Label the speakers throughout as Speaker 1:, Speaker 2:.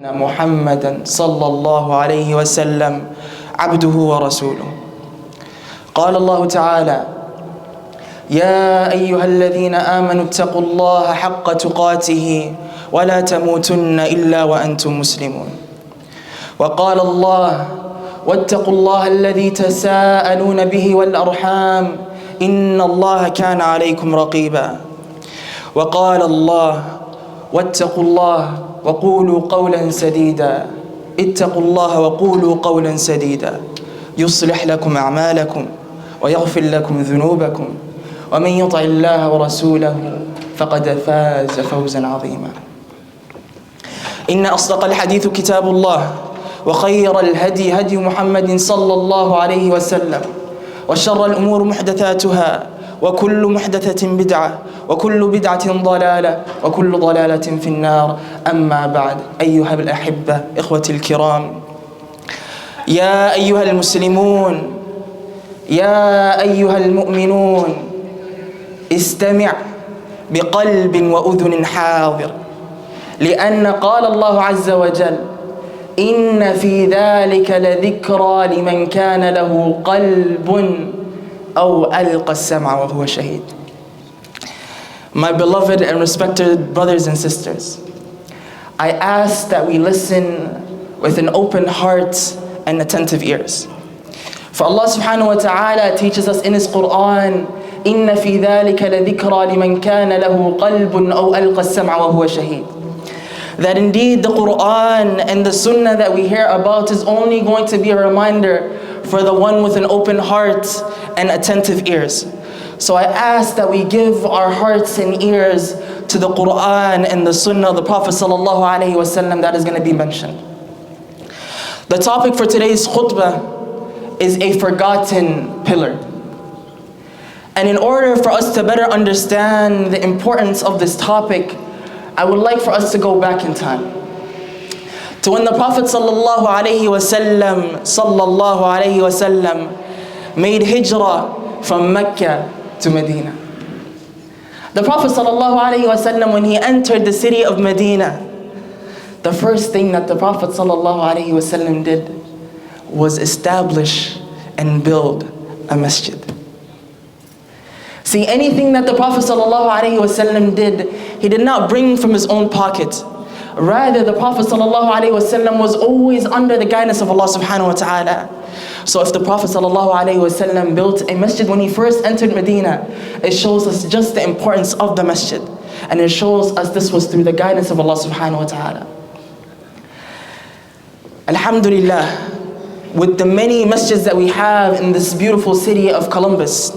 Speaker 1: محمدا صلى الله عليه وسلم عبده ورسوله. قال الله تعالى: يا أيها الذين آمنوا اتقوا الله حق تقاته ولا تموتن إلا وأنتم مسلمون. وقال الله: واتقوا الله الذي تساءلون به والأرحام إن الله كان عليكم رقيبا. وقال الله: واتقوا الله وقولوا قولا سديدا. اتقوا الله وقولوا قولا سديدا يصلح لكم أعمالكم ويغفر لكم ذنوبكم ومن يطع الله ورسوله فقد فاز فوزا عظيما. إن أصدق الحديث كتاب الله، وخير الهدي هدي محمد صلى الله عليه وسلم، وشر الأمور محدثاتها، وكل محدثة بدعة، وكل بدعة ضلالة، وكل ضلالة في النار. أما بعد، أيها الأحبة إخوتي الكرام، يا أيها المسلمون، يا أيها المؤمنون، استمع بقلب وأذن حاضر، لأن قال الله عز وجل: إن في ذلك لذكرى لمن كان له قلب أو ألقى السمع وهو شهيد. My beloved and respected brothers and sisters, I ask that we listen with an open heart and attentive ears. For Allah subhanahu wa ta'ala teaches us in His Quran: إن في ذلك لذكرى لمن كان له قلب أو ألقى السمع وهو شهيد. That indeed the Quran and the Sunnah that we hear about is only going to be a reminder for the one with an open heart and attentive ears. So I ask that we give our hearts and ears to the Quran and the Sunnah of the Prophet sallallahu alaihi wasallam that is going to be mentioned. The topic for today's khutbah is a forgotten pillar. And in order for us to better understand the importance of this topic, I would like for us to go back in time to when the Prophet sallallahu alaihi wasallam made hijrah from Mecca to Medina. The Prophet sallallahu alaihi wasallam, when he entered the city of Medina, the first thing that the Prophet sallallahu alaihi wasallam did was establish and build a masjid. See, anything that the Prophet ﷺ did, he did not bring from his own pocket. Rather, the Prophet ﷺ was always under the guidance of Allah subhanahu wa ta'ala. So if the Prophet ﷺ built a masjid when he first entered Medina, it shows us just the importance of the masjid. And it shows us this was through the guidance of Allah subhanahu wa ta'ala. Alhamdulillah, with the many masjids that we have in this beautiful city of Columbus,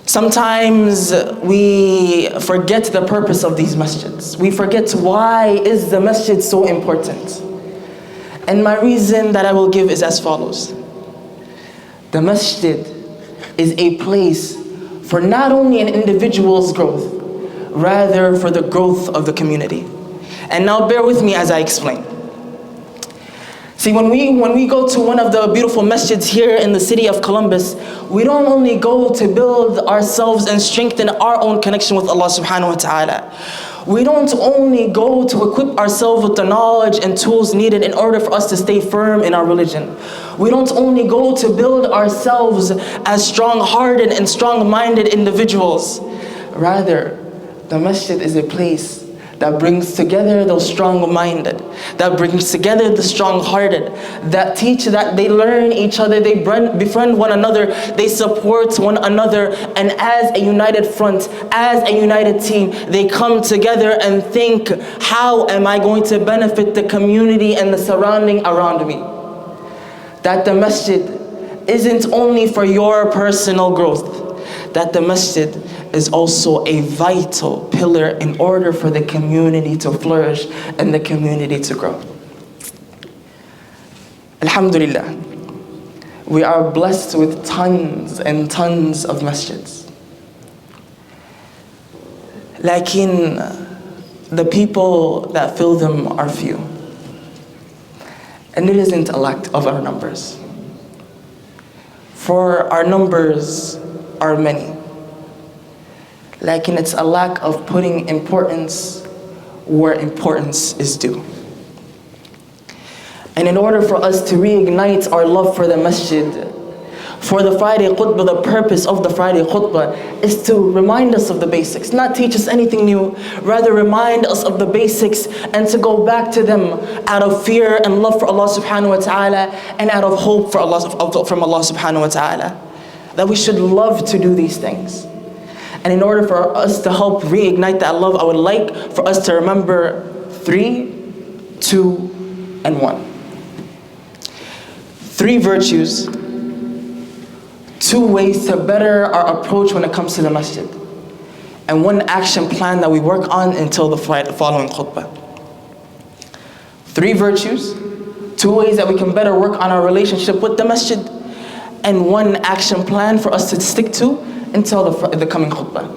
Speaker 1: sometimes we forget the purpose of these masjids. We forget why is the masjid so important. And my reason that I will give is as follows. The masjid is a place for not only an individual's growth, rather for the growth of the community. And now bear with me as I explain. See, when we go to one of the beautiful masjids here in the city of Columbus, we don't only go to build ourselves and strengthen our own connection with Allah subhanahu wa ta'ala. We don't only go to equip ourselves with the knowledge and tools needed in order for us to stay firm in our religion. We don't only go to build ourselves as strong-hearted and strong-minded individuals. Rather, the masjid is a place that brings together those strong-minded, that brings together the strong-hearted, that teach, that they learn each other, they befriend one another, they support one another, and as a united front, as a united team, they come together and think, how am I going to benefit the community and the surrounding around me? That the masjid isn't only for your personal growth, that the masjid is also a vital pillar in order for the community to flourish and the community to grow. Alhamdulillah, we are blessed with tons and tons of masjids. Lakin, the people that fill them are few. And it isn't a lack of our numbers. For our numbers are many. Like, it's a lack of putting importance where importance is due. And in order for us to reignite our love for the masjid, for the Friday khutbah, the purpose of the Friday khutbah is to remind us of the basics, not teach us anything new, rather remind us of the basics and to go back to them out of fear and love for Allah subhanahu wa ta'ala and out of hope for from Allah subhanahu wa ta'ala. That we should love to do these things. And in order for us to help reignite that love, I would like for us to remember 3, 2, and 1. 3 virtues, 2 ways to better our approach when it comes to the masjid, and 1 action plan that we work on until the following khutbah. 3 virtues, 2 ways that we can better work on our relationship with the masjid, and 1 action plan for us to stick to until the coming khutbah.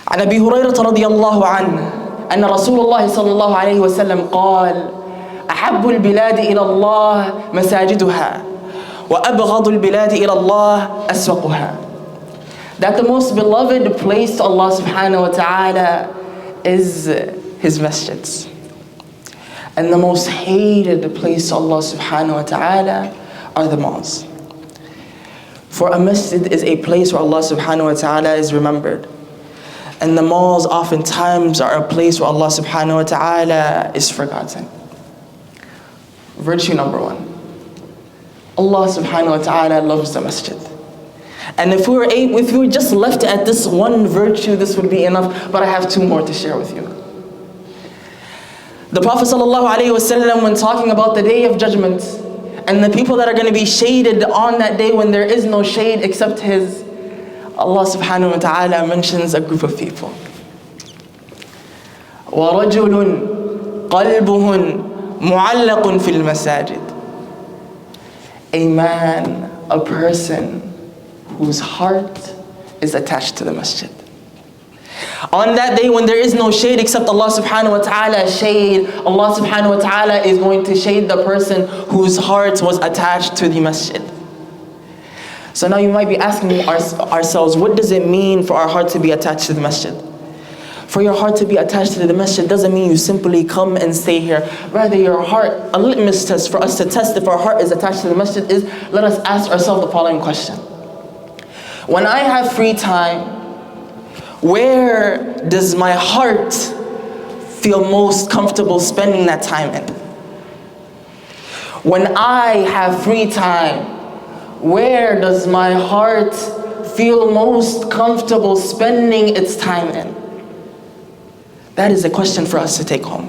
Speaker 1: عن أبي هريرة رضي الله عنه أن رسول الله صلى الله عليه وسلم قال أحب البلاد إلى الله مساجدها وأبغض البلاد إلى الله أسوقها. That the most beloved place to Allah subhanahu wa ta'ala is His masjids. And the most hated place to Allah subhanahu wa ta'ala are the malls. For a masjid is a place where Allah subhanahu wa ta'ala is remembered. And the malls oftentimes are a place where Allah subhanahu wa ta'ala is forgotten. Virtue number 1. Allah subhanahu wa ta'ala loves the masjid. And if we were just left at this 1 virtue, this would be enough, but I have 2 more to share with you. The Prophet sallallahu alaihi wasallam, when talking about the day of judgment, and the people that are going to be shaded on that day when there is no shade except His, Allah subhanahu wa ta'ala mentions a group of people. وَرَجُلٌ قَلْبُهُ مُعَلَّقٌ فِي الْمَسَاجِدِ. A man, a person whose heart is attached to the masjid. On that day when there is no shade except Allah subhanahu wa ta'ala shade, Allah subhanahu wa ta'ala is going to shade the person whose heart was attached to the masjid. So now you might be asking ourselves, what does it mean for our heart to be attached to the masjid? For your heart to be attached to the masjid doesn't mean you simply come and stay here. Rather, your heart, a litmus test for us to test if our heart is attached to the masjid is, let us ask ourselves the following question. When I have free time, where does my heart feel most comfortable spending that time in? When I have free time, where does my heart feel most comfortable spending its time in? That is a question for us to take home.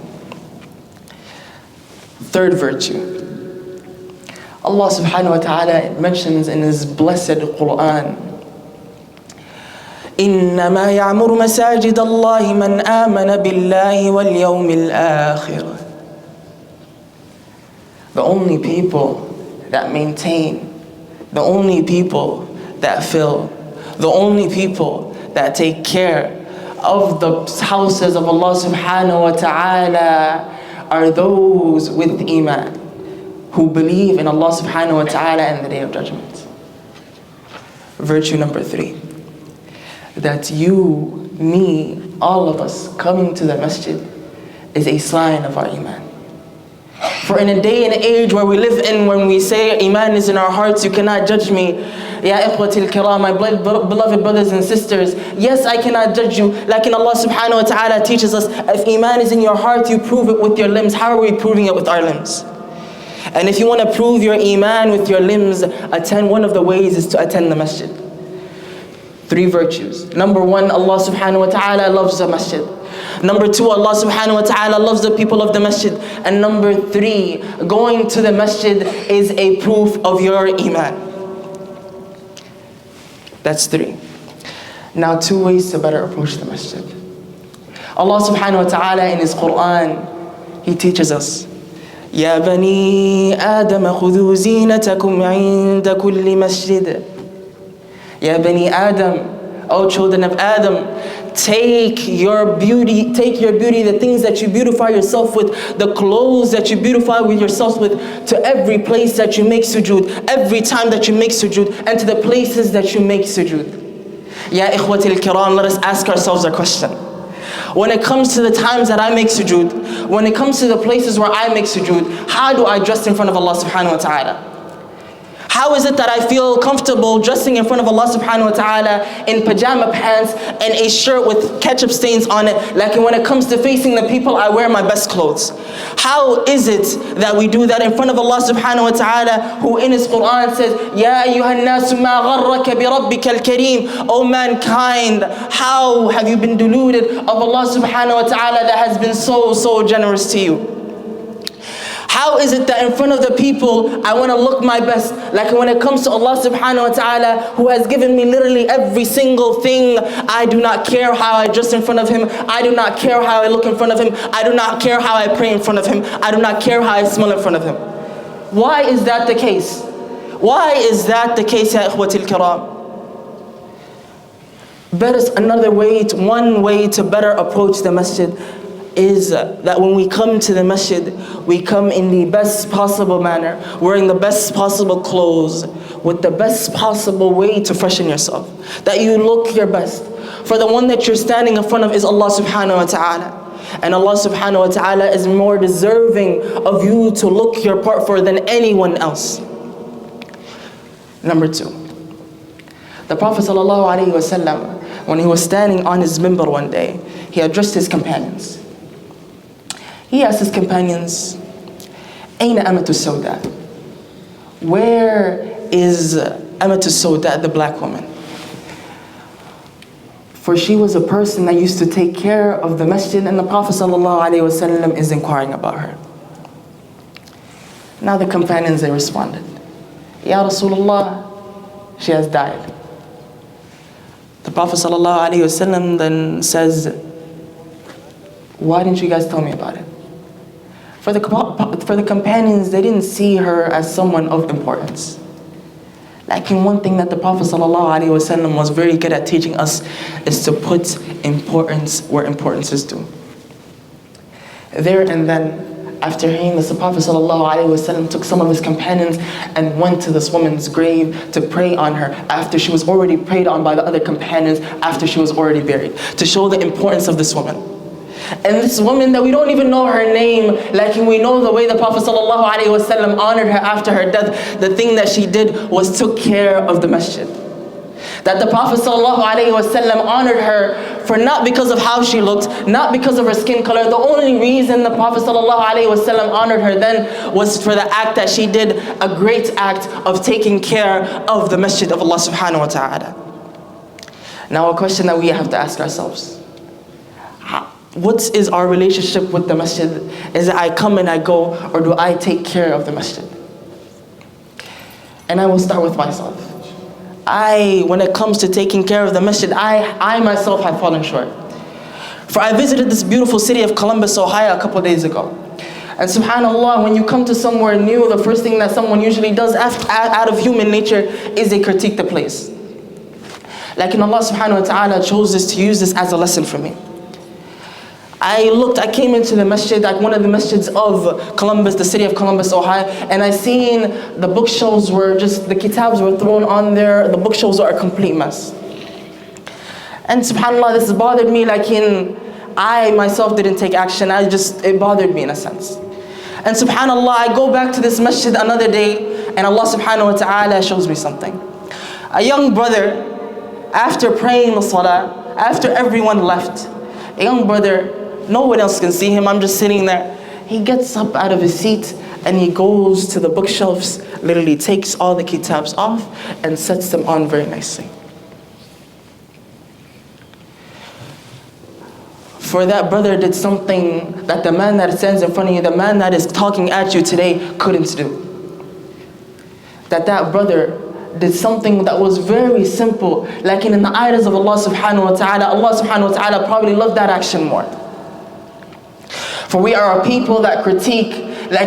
Speaker 1: 3rd virtue. Allah subhanahu wa ta'ala mentions in His blessed Quran, إِنَّمَا يَعْمُرُ مَسَاجِدَ اللَّهِ مَنْ آمَنَ بِاللَّهِ وَالْيَوْمِ الْآخِرِ. The only people that maintain, the only people that fill, the only people that take care of the houses of Allah subhanahu wa ta'ala are those with iman, who believe in Allah subhanahu wa ta'ala and the day of judgment. Virtue number 3. That you, me, all of us coming to the masjid is a sign of our iman. For in a day and age where we live in, when we say iman is in our hearts, you cannot judge me. Ya ikhwati al-kiram, my beloved brothers and sisters, yes, I cannot judge you. Like Allah subhanahu wa ta'ala teaches us, if iman is in your heart, you prove it with your limbs. How are we proving it with our limbs? And if you want to prove your iman with your limbs, one of the ways is to attend the masjid. 3 virtues. Number 1, Allah subhanahu wa ta'ala loves the masjid. Number 2, Allah subhanahu wa ta'ala loves the people of the masjid. And number 3, going to the masjid is a proof of your iman. That's 3. Now 2 ways to better approach the masjid. Allah subhanahu wa ta'ala in His Quran, He teaches us, يَا بَنِي آدَمَ خُذُوا زِينَتَكُمْ عِنْدَ كُلِّ مَسْجِدٍ. Ya Bani Adam, O children of Adam, take your beauty, the things that you beautify yourself with, the clothes that you beautify with yourself with, to every place that you make sujood, every time that you make sujood, and to the places that you make sujood. Ya ikhwati al-kiram, let us ask ourselves a question. When it comes to the times that I make sujood, when it comes to the places where I make sujood, how do I dress in front of Allah subhanahu wa ta'ala? How is it that I feel comfortable dressing in front of Allah subhanahu wa ta'ala in pajama pants and a shirt with ketchup stains on it? Like when it comes to facing the people, I wear my best clothes. How is it that we do that in front of Allah subhanahu wa ta'ala, who in His Quran says, Ya ayyuhan nasu ma gharraka bi rabbika al-kareem. O mankind, how have you been deluded of Allah subhanahu wa ta'ala that has been so generous to you? How is it that in front of the people, I want to look my best? Like when it comes to Allah subhanahu wa ta'ala, who has given me literally every single thing, I do not care how I dress in front of Him. I do not care how I look in front of Him. I do not care how I pray in front of Him. I do not care how I smell in front of Him. Why is that the case? Why is that the case, ya ikhwatil kiram? One way to better approach the masjid is that when we come to the masjid, we come in the best possible manner, wearing the best possible clothes, with the best possible way to freshen yourself. That you look your best. For the one that you're standing in front of is Allah subhanahu wa ta'ala. And Allah subhanahu wa ta'ala is more deserving of you to look your part for than anyone else. Number 2. The Prophet sallallahu alaihi wasallam, when he was standing on his minbar one day, he addressed his companions. He asked his companions, Aina amatu sawda? Where is amatu sawda, the black woman? For she was a person that used to take care of the masjid, and the Prophet ﷺ is inquiring about her. Now the companions, they responded, Ya Rasulullah, she has died. The Prophet ﷺ then says, why didn't you guys tell me about it? For the companions, they didn't see her as someone of importance. Like in one thing that the Prophet ﷺ was very good at teaching us is to put importance where importance is due. There and then, after hearing this, the Prophet ﷺ took some of his companions and went to this woman's grave to pray on her after she was already prayed on by the other companions, after she was already buried, to show the importance of this woman. And this woman that we don't even know her name, like we know the way the Prophet ﷺ honored her after her death, the thing that she did was took care of the masjid. That the Prophet ﷺ honored her for not because of how she looked, not because of her skin color. The only reason the Prophet ﷺ honored her then was for the act that she did, a great act of taking care of the masjid of Allah subhanahu wa ta'ala. Now a question that we have to ask ourselves. What is our relationship with the masjid? Is it I come and I go, or do I take care of the masjid? And I will start with myself. When it comes to taking care of the masjid, I myself have fallen short. For I visited this beautiful city of Columbus, Ohio a couple of days ago. And subhanAllah, when you come to somewhere new, the first thing that someone usually does out of human nature is they critique the place. Like Allah subhanahu wa ta'ala chose to use this as a lesson for me. I came into the masjid, like one of the masjids of Columbus, the city of Columbus, Ohio, and I seen the bookshelves were just, the kitabs were thrown on there, the bookshelves are a complete mess. And subhanAllah, this bothered me, I myself didn't take action, it bothered me in a sense. And subhanAllah, I go back to this masjid another day, and Allah subhanahu wa ta'ala shows me something. A young brother, after praying the salah, after everyone left, a young brother, no one else can see him, I'm just sitting there. He gets up out of his seat and he goes to the bookshelves, literally takes all the kitabs off and sets them on very nicely. For that brother did something that the man that stands in front of you, the man that is talking at you today, couldn't do. That brother did something that was very simple, like in the eyes of Allah subhanahu wa ta'ala probably loved that action more. For we are a people that critique,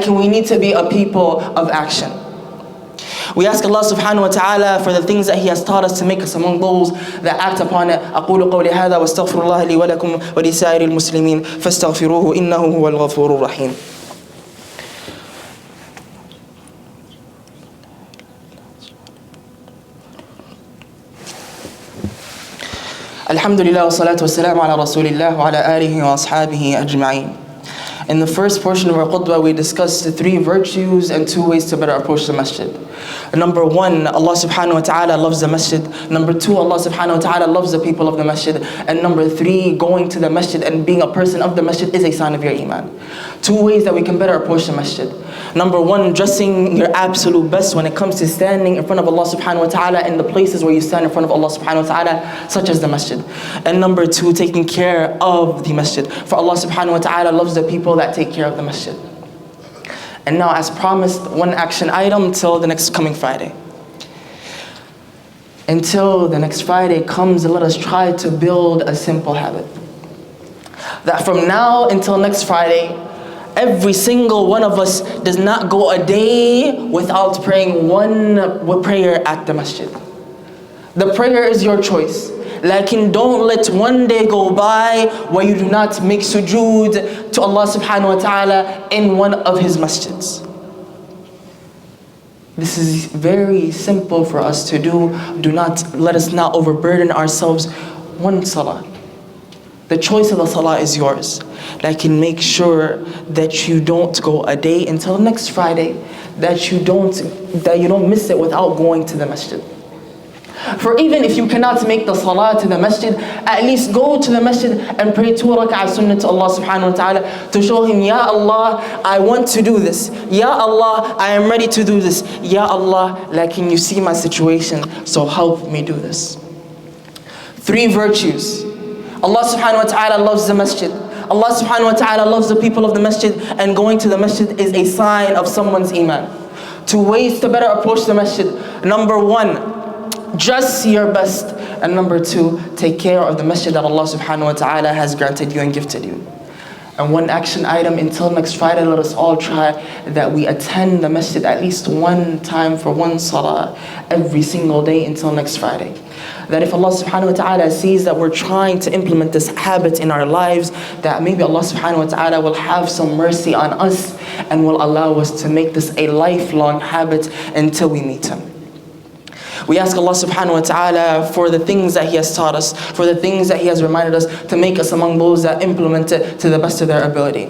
Speaker 1: we need to be a people of action. We ask Allah subhanahu wa ta'ala for the things that He has taught us to make us among those that act upon it. أقول قولي هذا واستغفر الله لي ولكم ولسائر المسلمين فاستغفروه إنه هو الغفور الرحيم. Alhamdulillah wa salatu wa salam ala rasulillah wa ala alihi wa ashabihi ajma'in. In the first portion of our khutbah, we discussed the 3 virtues and 2 ways to better approach the masjid. Number 1, Allah subhanahu wa ta'ala loves the masjid. Number 2, Allah subhanahu wa ta'ala loves the people of the masjid. And number 3, going to the masjid and being a person of the masjid is a sign of your iman. 2 ways that we can better approach the masjid. Number 1, dressing your absolute best when it comes to standing in front of Allah subhanahu wa ta'ala in the places where you stand in front of Allah subhanahu wa ta'ala, such as the masjid. And number 2, taking care of the masjid. For Allah subhanahu wa ta'ala loves the people that take care of the masjid. And now, as promised, 1 action item till the next coming Friday. Until the next Friday comes, let us try to build a simple habit. That from now until next Friday, every single one of us does not go a day without praying 1 prayer at the masjid. The prayer is your choice. Lakin don't let 1 day go by where you do not make sujood to Allah subhanahu wa ta'ala in one of His masjids. This is very simple for us to do. Let us not overburden ourselves. 1 salah. The choice of the salah is yours. Lakin make sure that you don't go a day until next Friday, that you don't miss it without going to the masjid. For even if you cannot make the salah to the masjid, at least go to the masjid and pray 2 rak'ah sunnah to Allah subhanahu wa ta'ala to show Him, Ya Allah, I want to do this. Ya Allah, I am ready to do this. Ya Allah, can you see my situation, so help me do this. 3 virtues. Allah subhanahu wa ta'ala loves the masjid. Allah subhanahu wa ta'ala loves the people of the masjid, and going to the masjid is a sign of someone's iman. 2 ways to better approach the masjid. Number 1, dress your best. And number 2, take care of the masjid that Allah subhanahu wa ta'ala has granted you and gifted you. And 1 action item until next Friday, let us all try that we attend the masjid at least 1 time for 1 salah every single day until next Friday. That if Allah subhanahu wa ta'ala sees that we're trying to implement this habit in our lives, that maybe Allah subhanahu wa ta'ala will have some mercy on us and will allow us to make this a lifelong habit until we meet Him. We ask Allah subhanahu wa ta'ala for the things that He has taught us, for the things that He has reminded us, to make us among those that implement it to the best of their ability.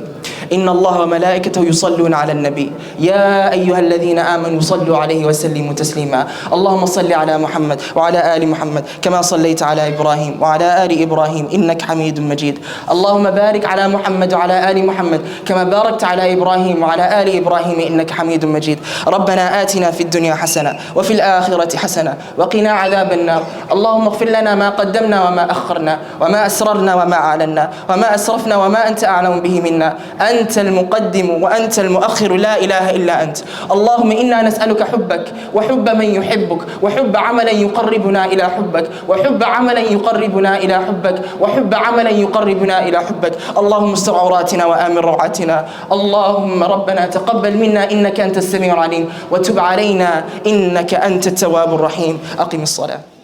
Speaker 1: إن الله وملائكته يصلون على النبي يا أيها الذين آمنوا صلوا عليه وسلموا تسليما اللهم صل على محمد وعلى آل محمد كما صليت على إبراهيم وعلى آل إبراهيم إنك حميد مجيد اللهم بارك على محمد وعلى آل محمد كما باركت على إبراهيم وعلى آل إبراهيم إنك حميد مجيد ربنا آتنا في الدنيا حسنة وفي الآخرة حسنة وقنا عذاب النار اللهم اغفر لنا ما قدمنا وما أخرنا وما أسررنا وما أعلنا وما أسرفنا وما أنت أعلم به منا أنت المقدم وأنت المؤخر لا إله إلا أنت اللهم إنا نسألك حبك وحب من يحبك وحب عملا يقربنا إلى حبك وحب عملا يقربنا إلى حبك وحب عملا يقربنا إلى حبك اللهم استر عوراتنا وآمن روعاتنا اللهم ربنا تقبل منا إنك أنت السميع العليم وتب علينا إنك أنت التواب الرحيم أقم الصلاة.